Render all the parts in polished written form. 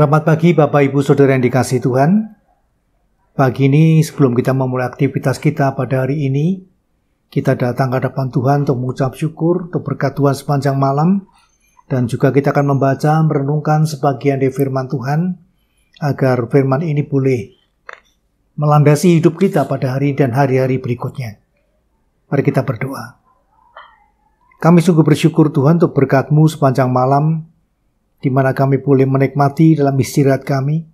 Selamat pagi Bapak Ibu Saudara yang dikasihi Tuhan. Pagi ini sebelum kita memulai aktivitas kita pada hari ini, kita datang ke hadapan Tuhan untuk mengucap syukur untuk berkat Tuhan sepanjang malam. Dan juga kita akan membaca, merenungkan sebagian dari firman Tuhan, agar firman ini boleh melandasi hidup kita pada hari dan hari-hari berikutnya. Mari kita berdoa. Kami sungguh bersyukur Tuhan untuk berkat-Mu sepanjang malam, di mana kami boleh menikmati dalam istirahat kami,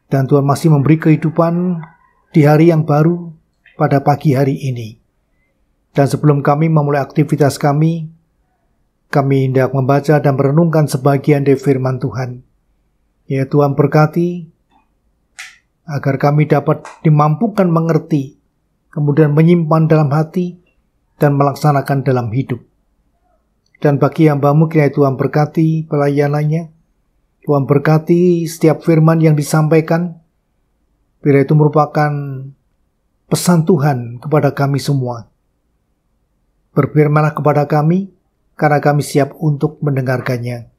dan Tuhan masih memberi kehidupan di hari yang baru pada pagi hari ini. Dan sebelum kami memulai aktivitas kami hendak membaca dan merenungkan sebagian dari firman Tuhan. Ya Tuhan berkati, agar kami dapat dimampukan mengerti, kemudian menyimpan dalam hati, dan melaksanakan dalam hidup. Dan bagi hamba-Mu kiranya Tuhan berkati pelayanannya, Tuhan berkati setiap firman yang disampaikan, bila itu merupakan pesan Tuhan kepada kami semua. Berfirmanlah kepada kami, karena kami siap untuk mendengarkannya.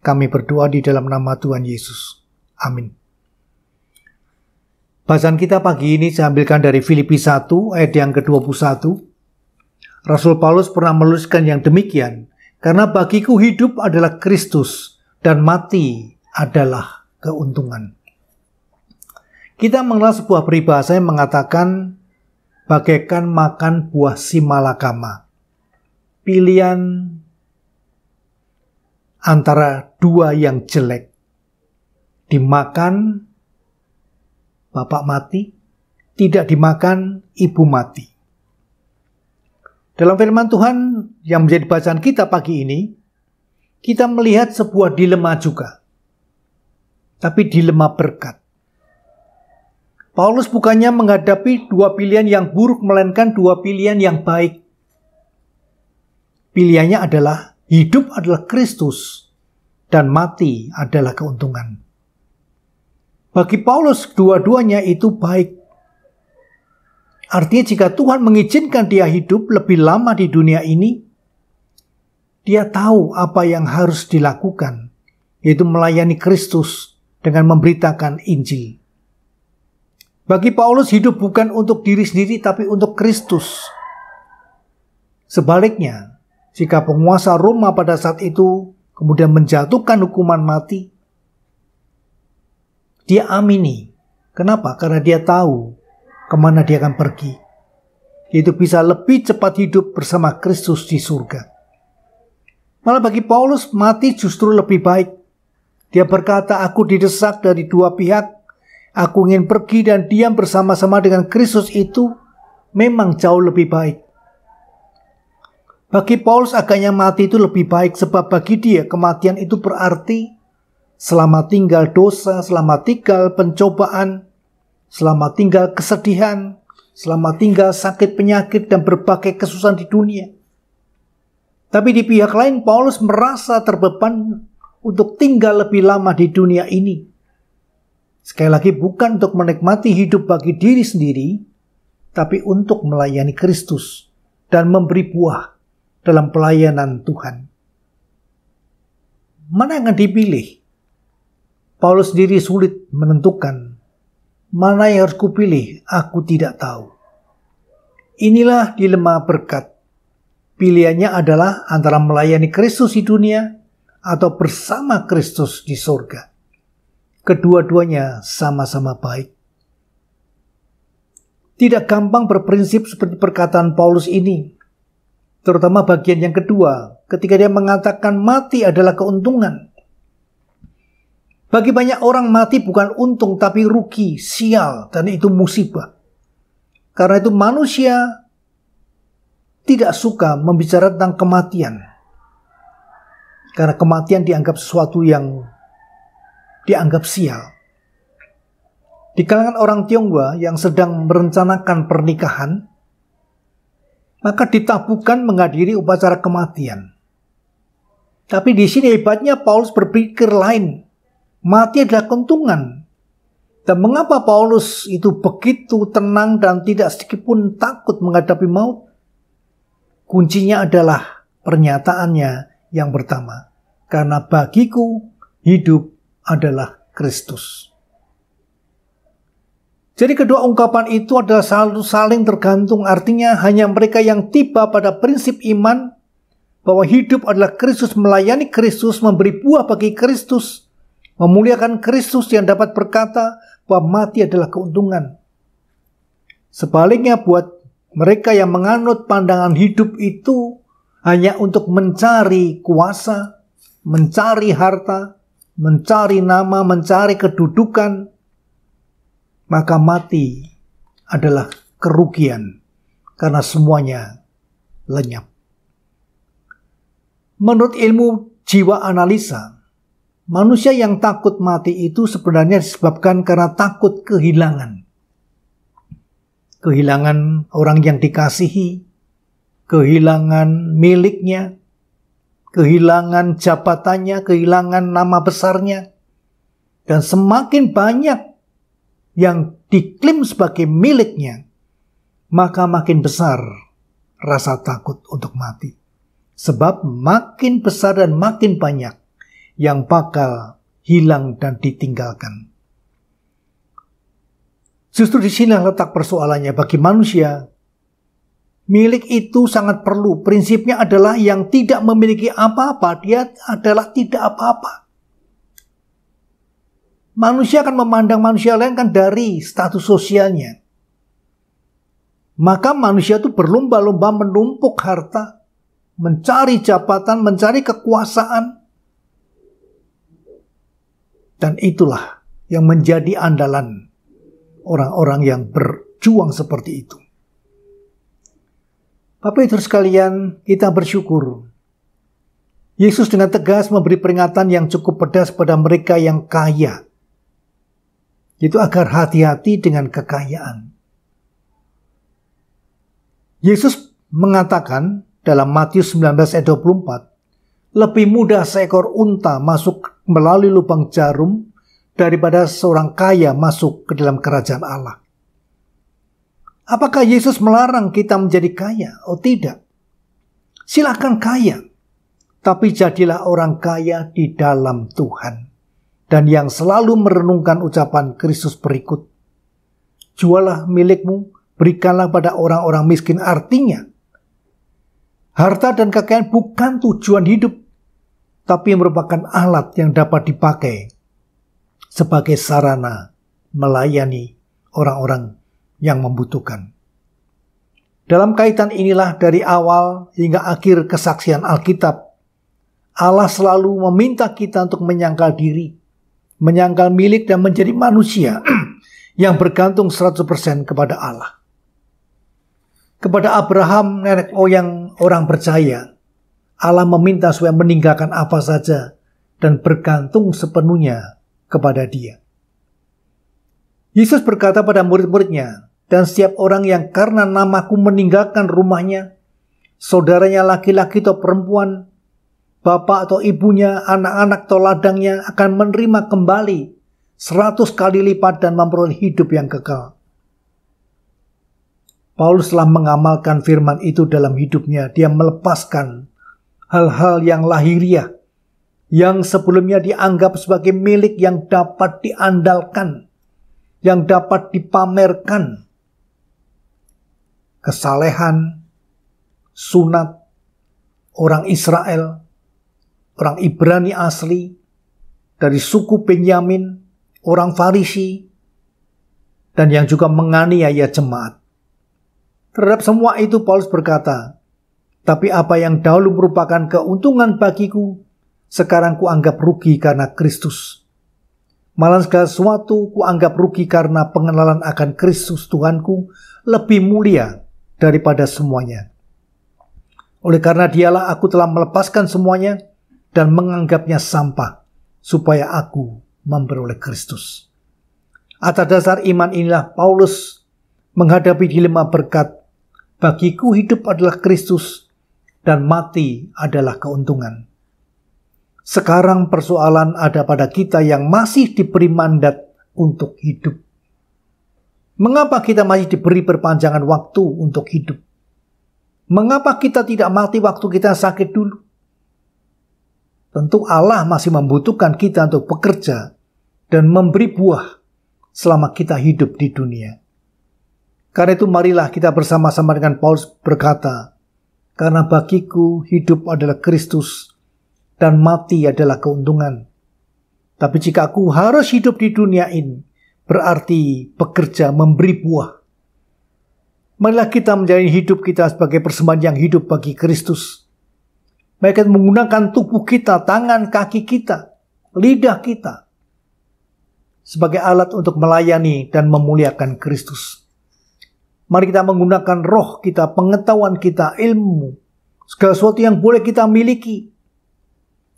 Kami berdoa di dalam nama Tuhan Yesus. Amin. Bacaan kita pagi ini saya ambilkan dari Filipi 1 ayat yang ke-21. Rasul Paulus pernah menuliskan yang demikian, karena bagiku hidup adalah Kristus dan mati adalah keuntungan. Kita mengenal sebuah peribahasa yang mengatakan bagaikan makan buah simalakama. Pilihan antara dua yang jelek. Dimakan bapak mati, tidak dimakan ibu mati. Dalam firman Tuhan yang menjadi bacaan kita pagi ini, kita melihat sebuah dilema juga. Tapi dilema berkat. Paulus bukannya menghadapi dua pilihan yang buruk, melainkan dua pilihan yang baik. Pilihannya adalah hidup adalah Kristus dan mati adalah keuntungan. Bagi Paulus dua-duanya itu baik. Artinya jika Tuhan mengizinkan dia hidup lebih lama di dunia ini, dia tahu apa yang harus dilakukan, yaitu melayani Kristus dengan memberitakan Injil. Bagi Paulus hidup bukan untuk diri sendiri tapi untuk Kristus. Sebaliknya, jika penguasa Roma pada saat itu kemudian menjatuhkan hukuman mati, dia amini. Kenapa? Karena dia tahu kemana dia akan pergi, yaitu bisa lebih cepat hidup bersama Kristus di surga. Malah bagi Paulus mati justru lebih baik. Dia berkata, aku didesak dari dua pihak, aku ingin pergi dan diam bersama-sama dengan Kristus itu memang jauh lebih baik. Bagi Paulus agaknya mati itu lebih baik, sebab bagi dia kematian itu berarti selama tinggal dosa, selama tinggal pencobaan, selama tinggal kesedihan, selama tinggal sakit penyakit dan berbagai kesusahan di dunia. Tapi di pihak lain Paulus merasa terbeban untuk tinggal lebih lama di dunia ini. Sekali lagi bukan untuk menikmati hidup bagi diri sendiri, tapi untuk melayani Kristus dan memberi buah dalam pelayanan Tuhan. Mana yang akan dipilih? Paulus sendiri sulit menentukan. Mana yang harus kupilih? Aku tidak tahu. Inilah dilema berkat. Pilihannya adalah antara melayani Kristus di dunia atau bersama Kristus di surga. Kedua-duanya sama-sama baik. Tidak gampang berprinsip seperti perkataan Paulus ini. Terutama bagian yang kedua, ketika dia mengatakan mati adalah keuntungan. Bagi banyak orang mati bukan untung tapi rugi, sial, dan itu musibah. Karena itu manusia tidak suka membicarakan tentang kematian. Karena kematian dianggap sesuatu yang dianggap sial. Di kalangan orang Tionghoa yang sedang merencanakan pernikahan, maka ditabuhkan menghadiri upacara kematian. Tapi di sini hebatnya Paulus berpikir lain. Mati adalah keuntungan. Dan mengapa Paulus itu begitu tenang dan tidak sedikit pun takut menghadapi maut? Kuncinya adalah pernyataannya yang pertama. Karena bagiku hidup adalah Kristus. Jadi kedua ungkapan itu adalah selalu saling tergantung, artinya hanya mereka yang tiba pada prinsip iman bahwa hidup adalah Kristus, melayani Kristus, memberi buah bagi Kristus, memuliakan Kristus, yang dapat berkata bahwa mati adalah keuntungan. Sebaliknya buat mereka yang menganut pandangan hidup itu hanya untuk mencari kuasa, mencari harta, mencari nama, mencari kedudukan, maka mati adalah kerugian karena semuanya lenyap. Menurut ilmu jiwa analisa, manusia yang takut mati itu sebenarnya disebabkan karena takut kehilangan. Kehilangan orang yang dikasihi, kehilangan miliknya, kehilangan jabatannya, kehilangan nama besarnya. Dan semakin banyak yang diklaim sebagai miliknya, maka makin besar rasa takut untuk mati. Sebab makin besar dan makin banyak yang bakal hilang dan ditinggalkan. Justru di sini letak persoalannya bagi manusia. Milik itu sangat perlu. Prinsipnya adalah yang tidak memiliki apa-apa, dia adalah tidak apa-apa. Manusia akan memandang manusia lain kan dari status sosialnya. Maka manusia itu berlomba-lomba menumpuk harta, mencari jabatan, mencari kekuasaan. Dan itulah yang menjadi andalan orang-orang yang berjuang seperti itu. Bapak Ibu sekalian, kita bersyukur Yesus dengan tegas memberi peringatan yang cukup pedas pada mereka yang kaya. Itu agar hati-hati dengan kekayaan. Yesus mengatakan dalam Matius 19 ayat 24, lebih mudah seekor unta masuk melalui lubang jarum daripada seorang kaya masuk ke dalam kerajaan Allah. Apakah Yesus melarang kita menjadi kaya? Oh tidak. Silakan kaya. Tapi jadilah orang kaya di dalam Tuhan. Dan yang selalu merenungkan ucapan Kristus berikut. Jualah milikmu, berikanlah pada orang-orang miskin. Artinya, harta dan kekayaan bukan tujuan hidup, tapi merupakan alat yang dapat dipakai sebagai sarana melayani orang-orang yang membutuhkan. Dalam kaitan inilah dari awal hingga akhir kesaksian Alkitab, Allah selalu meminta kita untuk menyangkal diri, menyangkal milik dan menjadi manusia yang bergantung 100% kepada Allah. Kepada Abraham, nenek moyang orang percaya, Allah meminta supaya meninggalkan apa saja dan bergantung sepenuhnya kepada Dia. Yesus berkata pada murid-muridnya, dan setiap orang yang karena namaku meninggalkan rumahnya, saudaranya laki-laki atau perempuan, bapak atau ibunya, anak-anak atau ladangnya akan menerima kembali 100 kali lipat dan memperoleh hidup yang kekal. Paulus telah mengamalkan firman itu dalam hidupnya. Dia melepaskan hal-hal yang lahiriah, yang sebelumnya dianggap sebagai milik yang dapat diandalkan, yang dapat dipamerkan. Kesalehan, sunat, orang Israel, orang Ibrani asli, dari suku Benyamin, orang Farisi, dan yang juga menganiaya jemaat. Terhadap semua itu Paulus berkata, tapi apa yang dahulu merupakan keuntungan bagiku, sekarang kuanggap rugi karena Kristus. Malah segala sesuatu kuanggap rugi karena pengenalan akan Kristus Tuhanku lebih mulia daripada semuanya. Oleh karena Dialah aku telah melepaskan semuanya dan menganggapnya sampah, supaya aku memperoleh Kristus. Atas dasar iman inilah Paulus menghadapi dilema berkat, bagiku hidup adalah Kristus dan mati adalah keuntungan. Sekarang persoalan ada pada kita yang masih diberi mandat untuk hidup. Mengapa kita masih diberi perpanjangan waktu untuk hidup? Mengapa kita tidak mati waktu kita sakit dulu? Tentu Allah masih membutuhkan kita untuk bekerja dan memberi buah selama kita hidup di dunia. Karena itu marilah kita bersama-sama dengan Paulus berkata, karena bagiku hidup adalah Kristus dan mati adalah keuntungan. Tapi jika aku harus hidup di dunia ini, berarti bekerja memberi buah. Marilah kita menjalani hidup kita sebagai persembahan yang hidup bagi Kristus. Mari kita menggunakan tubuh kita, tangan, kaki kita, lidah kita sebagai alat untuk melayani dan memuliakan Kristus. Mari kita menggunakan roh kita, pengetahuan kita, ilmu, segala sesuatu yang boleh kita miliki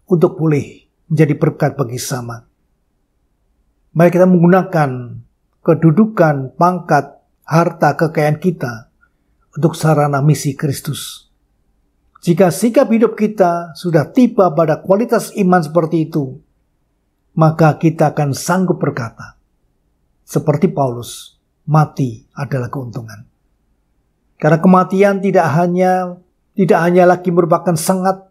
untuk boleh menjadi berkat bagi sesama. Mari kita menggunakan kedudukan, pangkat, harta, kekayaan kita untuk sarana misi Kristus. Jika sikap hidup kita sudah tiba pada kualitas iman seperti itu, maka kita akan sanggup berkata, seperti Paulus, mati adalah keuntungan. Karena kematian tidak hanya lagi merupakan sengat.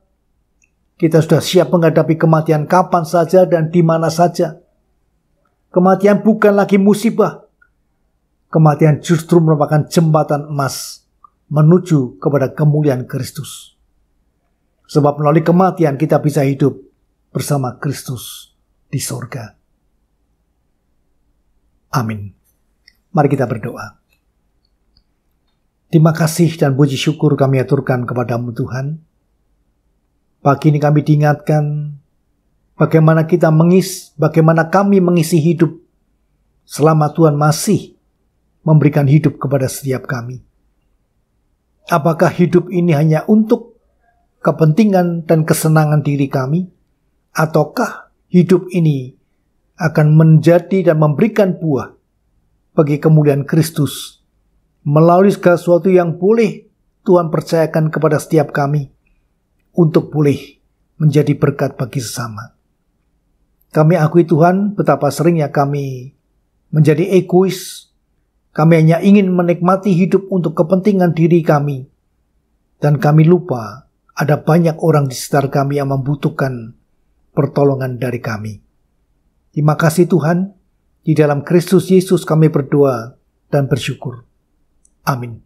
Kita sudah siap menghadapi kematian kapan saja dan di mana saja. Kematian bukan lagi musibah. Kematian justru merupakan jembatan emas menuju kepada kemuliaan Kristus. Sebab melalui kematian kita bisa hidup bersama Kristus di sorga. Amin. Mari kita berdoa. Terima kasih dan puji syukur kami aturkan kepadamu Tuhan. Pagi ini kami diingatkan bagaimana kami mengisi hidup selama Tuhan masih memberikan hidup kepada setiap kami. Apakah hidup ini hanya untuk kepentingan dan kesenangan diri kami? Ataukah hidup ini akan menjadi dan memberikan buah bagi kemuliaan Kristus melalui segala sesuatu yang boleh Tuhan percayakan kepada setiap kami untuk boleh menjadi berkat bagi sesama. Kami akui Tuhan betapa seringnya kami menjadi egois. Kami hanya ingin menikmati hidup untuk kepentingan diri kami. Dan kami lupa ada banyak orang di sekitar kami yang membutuhkan pertolongan dari kami. Terima kasih Tuhan. Di dalam Kristus Yesus kami berdoa dan bersyukur. Amin.